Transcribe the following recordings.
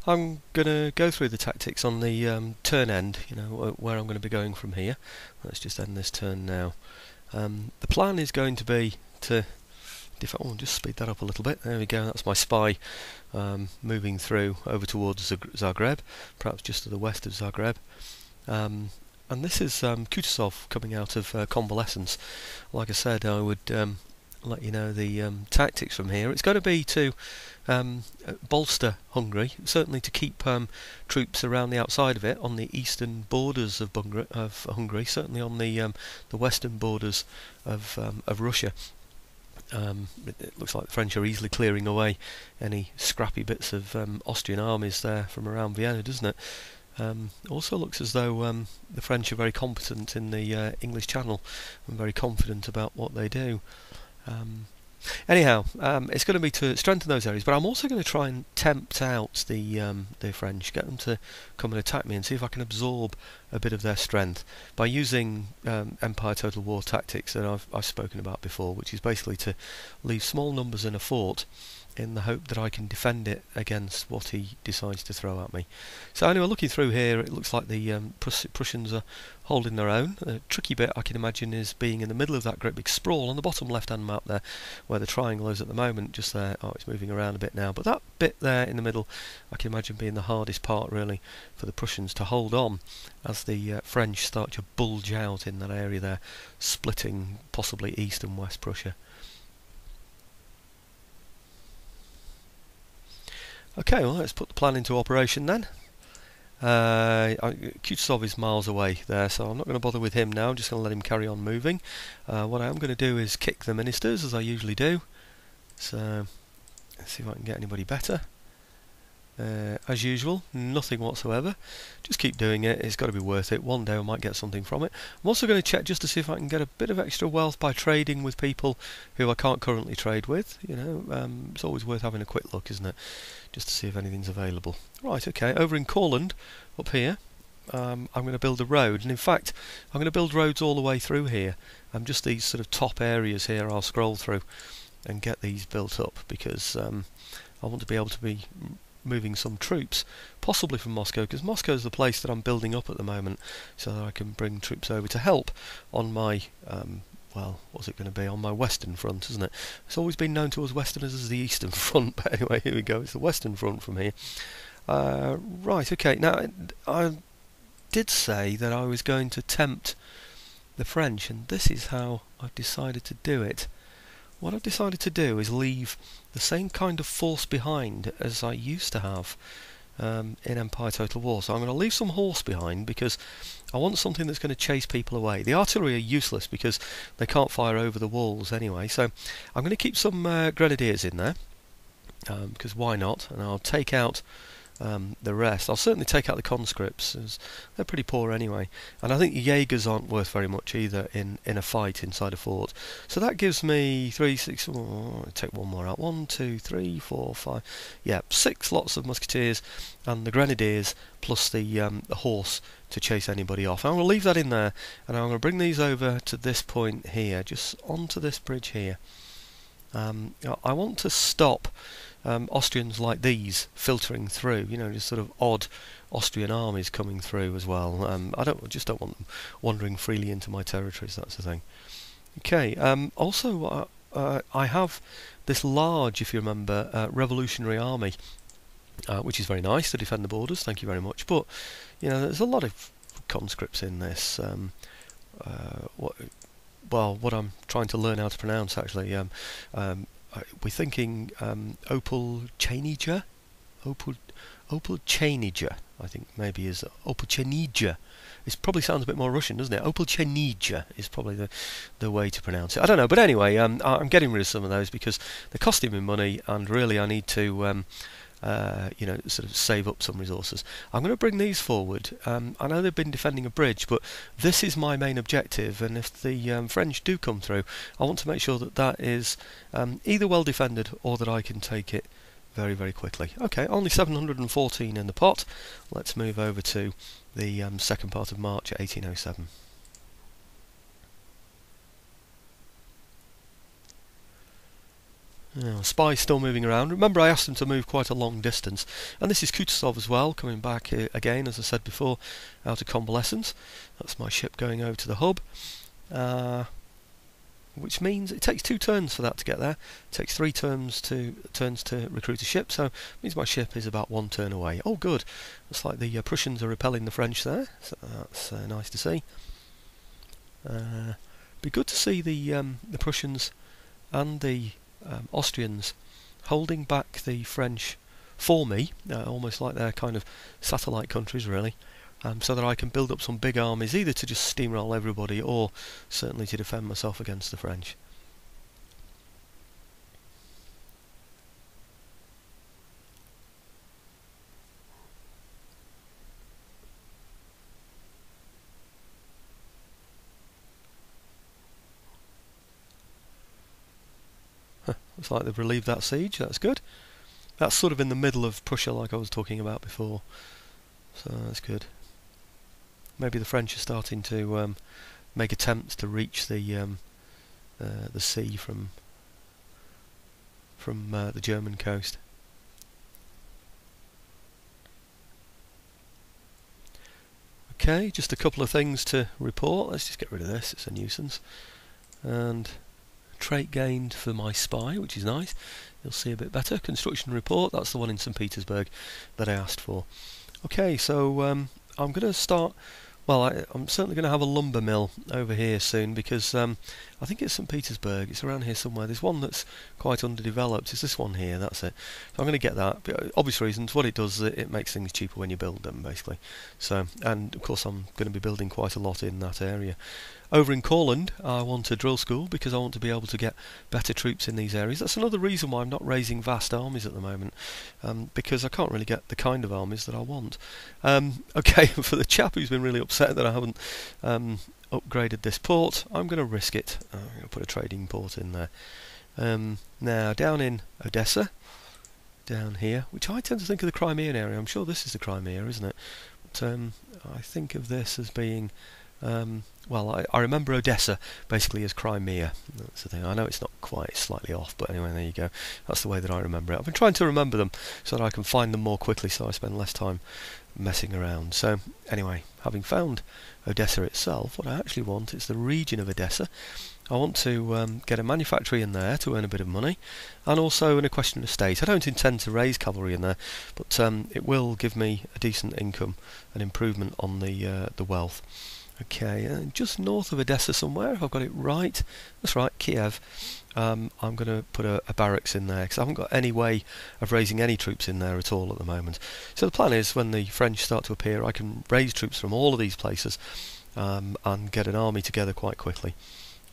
I'm going to go through the tactics on the turn end, where I'm going to be going from here. Let's just end this turn now. The plan is going to be to just speed that up a little bit. There we go, that's my spy moving through over towards Zagreb, perhaps just to the west of Zagreb. And this is Kutuzov coming out of convalescence. Like I said, I would let you know the tactics from here. It's going to be to bolster Hungary, certainly to keep troops around the outside of it, on the eastern borders of Hungary, certainly on the western borders of Russia. It looks like the French are easily clearing away any scrappy bits of Austrian armies there from around Vienna, doesn't it? Also looks as though the French are very competent in the English Channel and very confident about what they do. Anyhow, it's going to be to strengthen those areas, but I'm also going to try and tempt out the French, get them to come and attack me and see if I can absorb a bit of their strength by using Empire Total War tactics that I've spoken about before, which is basically to leave small numbers in a fort in the hope that I can defend it against what he decides to throw at me. So anyway, looking through here, it looks like the Prussians are holding their own. The tricky bit, I can imagine, is being in the middle of that great big sprawl on the bottom left-hand map there, where the triangle is at the moment, just there. Oh, it's moving around a bit now, but that bit there in the middle, I can imagine being the hardest part, really, for the Prussians to hold on, as the French start to bulge out in that area there, splitting possibly East and West Prussia. Okay, well, let's put the plan into operation then. Kutuzov is miles away there, so I'm not going to bother with him now. I'm just going to let him carry on moving. What I am going to do is kick the ministers, as I usually do. So, let's see if I can get anybody better. As usual, nothing whatsoever. Just keep doing it. It's got to be worth it. One day I might get something from it. I'm also going to check just to see if I can get a bit of extra wealth by trading with people who I can't currently trade with. It's always worth having a quick look, isn't it? Just to see if anything's available. Right, okay, over in Courland, up here, I'm going to build a road, and in fact I'm going to build roads all the way through here. Just these sort of top areas here I'll scroll through and get these built up, because I want to be able to be moving some troops, possibly from Moscow, because Moscow is the place that I'm building up at the moment, so that I can bring troops over to help on my well, what's it going to be? On my western front, isn't it? It's always been known to us Westerners as the eastern front, but anyway, here we go. It's the western front from here. Right, okay. Now, I did say that I was going to tempt the French, and this is how I've decided to do it. What I've decided to do is leave the same kind of force behind as I used to have in Empire Total War. So I'm going to leave some horse behind, because I want something that's going to chase people away. The artillery are useless because they can't fire over the walls anyway, so I'm going to keep some grenadiers in there, because why not? And I'll take out the rest. I'll certainly take out the conscripts, as they're pretty poor anyway, and I think the Jaegers aren't worth very much either in a fight inside a fort. So that gives me 3, 6, I'll take one more out, 1, 2, 3, 4, 5, yeah, 6 lots of musketeers, and the grenadiers plus the horse to chase anybody off. I'm going to leave that in there, and I'm going to bring these over to this point here, just onto this bridge here. I want to stop Austrians like these filtering through, just sort of odd Austrian armies coming through as well. I just don't want them wandering freely into my territories, that's the thing. Okay, also I have this large, if you remember, revolutionary army, which is very nice to defend the borders, thank you very much, but there's a lot of conscripts in this. What I'm trying to learn how to pronounce, actually, we're thinking Opolchenija? Opolchenija, I think maybe is Opolchenija. It probably sounds a bit more Russian, doesn't it? Opolchenija is probably the way to pronounce it. I don't know, but anyway, I'm getting rid of some of those because they're costing me money, and really I need to sort of save up some resources. I'm going to bring these forward. I know they've been defending a bridge, but this is my main objective, and if the French do come through, I want to make sure that that is either well defended or that I can take it very, very quickly. Okay, only 714 in the pot. Let's move over to the second part of March 1807. Spy's still moving around. Remember, I asked them to move quite a long distance. And this is Kutuzov as well, coming back again, as I said before, out of convalescence. That's my ship going over to the hub. Which means it takes 2 turns for that to get there. It takes 3 turns to recruit a ship, so it means my ship is about 1 turn away. Oh, good. Looks like the Prussians are repelling the French there, so that's nice to see. Be good to see the Prussians and the Austrians holding back the French for me, almost like they're kind of satellite countries really, so that I can build up some big armies, either to just steamroll everybody or certainly to defend myself against the French. Looks like they've relieved that siege, that's good. That's sort of in the middle of Prussia like I was talking about before, so that's good. Maybe the French are starting to make attempts to reach the sea from the German coast. Okay, just a couple of things to report. Let's just get rid of this, it's a nuisance. And trait gained for my spy, which is nice. You'll see a bit better. Construction report, that's the one in St. Petersburg that I asked for. Okay, so I'm going to start. Well, I'm certainly going to have a lumber mill over here soon, because I think it's St. Petersburg, it's around here somewhere. There's one that's quite underdeveloped, it's this one here, that's it. So I'm going to get that, for obvious reasons. What it does is it makes things cheaper when you build them, basically. So, and of course I'm going to be building quite a lot in that area. Over in Courland, I want a drill school because I want to be able to get better troops in these areas. That's another reason why I'm not raising vast armies at the moment, because I can't really get the kind of armies that I want. Okay, for the chap who's been really upset that I haven't upgraded this port, I'm going to risk it. I'm going to put a trading port in there. Now, down in Odessa, down here, which I tend to think of the Crimean area. I'm sure this is the Crimea, isn't it? But I think of this as being... well, I remember Odessa basically as Crimea. That's the thing. I know it's not quite, slightly off, but anyway, there you go. That's the way that I remember it. I've been trying to remember them so that I can find them more quickly, so I spend less time messing around. So anyway, having found Odessa itself, what I actually want is the region of Odessa. I want to get a manufactory in there to earn a bit of money, and also an equestrian estate. I don't intend to raise cavalry in there, but it will give me a decent income, an improvement on the wealth. Okay, just north of Odessa somewhere, if I've got it right. That's right, Kiev. I'm going to put a barracks in there, because I haven't got any way of raising any troops in there at all at the moment. So the plan is, when the French start to appear, I can raise troops from all of these places and get an army together quite quickly.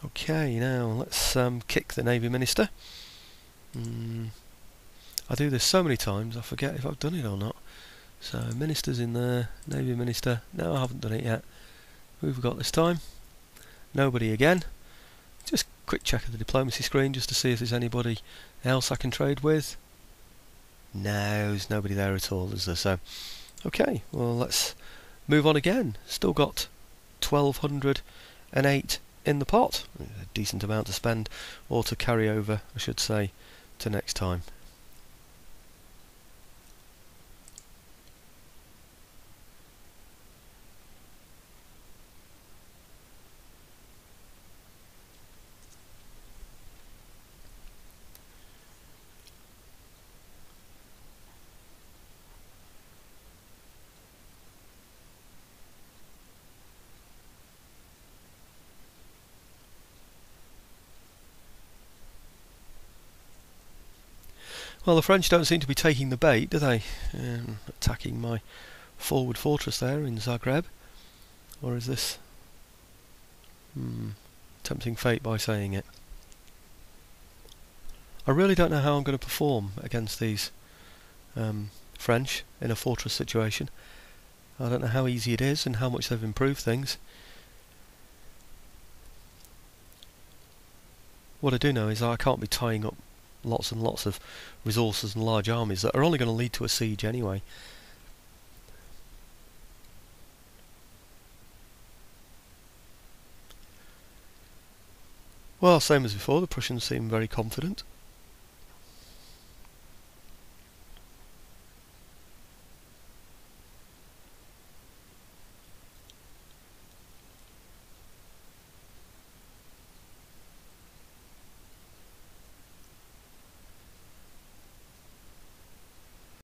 Okay, now let's kick the Navy Minister. I do this so many times, I forget if I've done it or not. So, Minister's in there, Navy Minister. No, I haven't done it yet. Who have we got this time? Nobody again. Just quick check of the diplomacy screen just to see if there's anybody else I can trade with. No, there's nobody there at all, is there? So, okay, well let's move on again. Still got 1208 in the pot. A decent amount to spend, or to carry over, I should say, to next time. Well, the French don't seem to be taking the bait, do they? Attacking my forward fortress there in Zagreb. Or is this... tempting fate by saying it. I really don't know how I'm going to perform against these French in a fortress situation. I don't know how easy it is and how much they've improved things. What I do know is I can't be tying up lots and lots of resources and large armies that are only going to lead to a siege anyway. Well, same as before, the Prussians seem very confident.